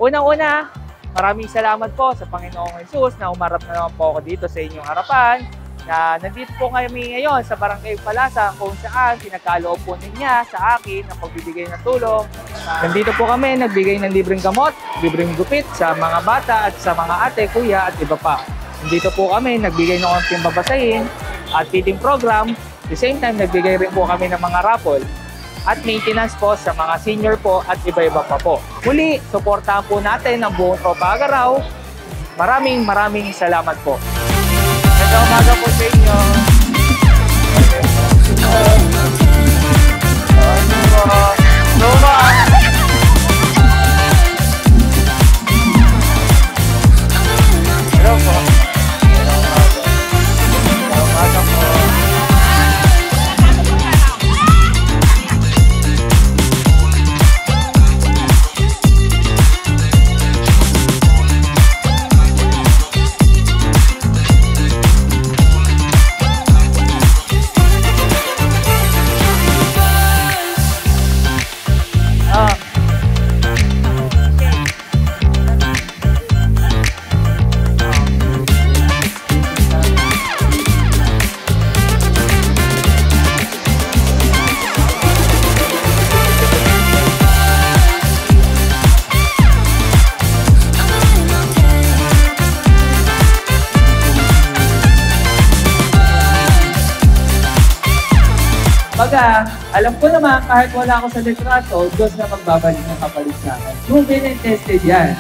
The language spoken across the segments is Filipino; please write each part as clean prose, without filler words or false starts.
Unang-una, maraming salamat po sa Panginoong Jesus na umarap na naman po ako dito sa inyong harapan. Na nandito po kami ngayon sa Barangay Palasa kung saan pinagkaloob po niya sa akin ang pagbibigay ng tulong. Nandito po kami nagbigay ng libreng gamot, libreng gupit sa mga bata at sa mga ate, kuya at iba pa. Nandito po kami nagbigay ng konting babasahin at feeding program. At the same time, nagbigay rin po kami ng mga raffle at maintenance po sa mga senior po at iba-iba pa po. Muli, suportahan po natin ang buong Tropa Agaraw. Maraming salamat po. Magandang umaga po sa inyo. Hello po. Baga, alam ko naman kahit wala ako sa litrato, Diyos na magbabalik ng kapalit sa akin. Proven and tested yan.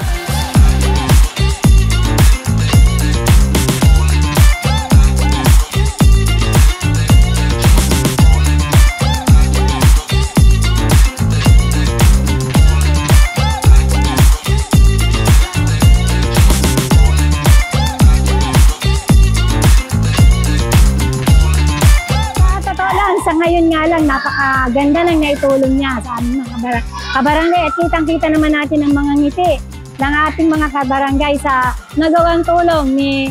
Sa ngayon nga lang, napakaganda lang naitulong niya sa aming mga kabarangay at kitang-kita naman natin ang mga ngiti ng ating mga kabarangay sa nagawang tulong ni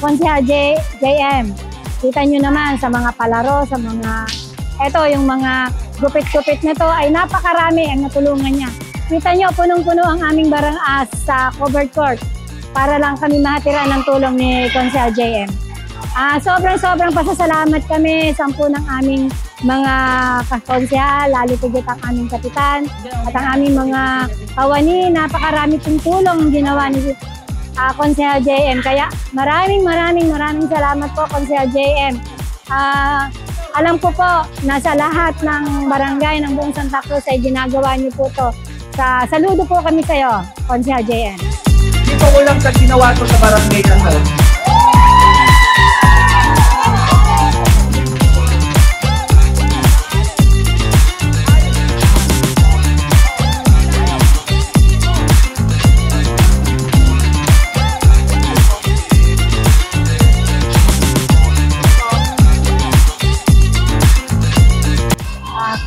Konsehal JM. Kita nyo naman sa mga palaro, sa mga, eto yung mga gupit-gupit na to ay napakarami ang natulungan niya. Kita nyo, punong-puno ang aming barangay sa covered court para lang kami mahatira ng tulong ni Konsehal JM. Sobrang pasasalamat kami sa ng aming mga kakonsehal, lalo tigit ang aming kapitan at ang aming mga kawani. Napakarami pong tulong ginawa ni Konsehal JM. Kaya maraming salamat po, Konsehal JM. Alam ko po na sa lahat ng barangay ng buong Santa Cruz ay ginagawa niyo po to. Saludo po kami sa iyo, Konsehal JM. Dito ko lang sa ginawa ko sa barangay na to.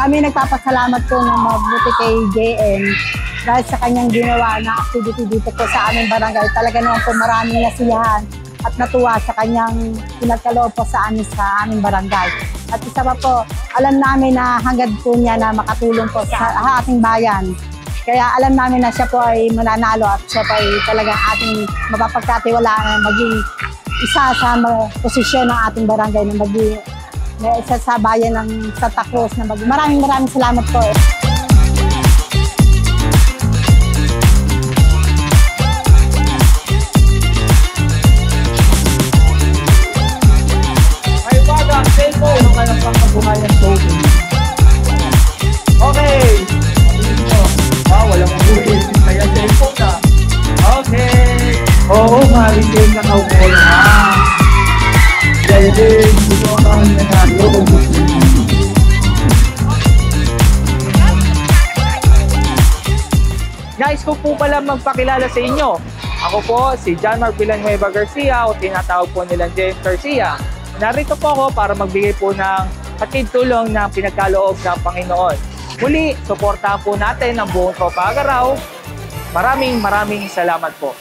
Kami nagpapasalamat po ng mabuti kay JM dahil sa kanyang ginawa na activity dito po sa aming barangay. Talaga naman po maraming nasiyahan at natuwa sa kanyang pinagkaloob po sa aming barangay. At isa pa po, alam namin na hangad po niya na makatulong po sa ating bayan. Kaya alam namin na siya po ay mananalo at siya po ay talagang ating mapapagkatiwalaan maging isa sa posisyon ng ating barangay na maging isa sa bayan ng Santa Cruz na maraming salamat po. Ay, baga, cellphone. Ano ka lang pang mabuhay ng token? Okay. Mabilis mo. Walang mabuhay. Kaya cellphone na. Okay. Oo, ma-retain na kaupo na. Guys, kung po pala magpakilala sa inyo, ako po si John Mark Villanueva Garcia o tinatawag po nilang James Garcia. Narito po ako para magbigay po ng hatid tulong ng pinagkaloob ng Panginoon. Muli, suportahan po natin ang buong Tropa Agaraw. Maraming salamat po.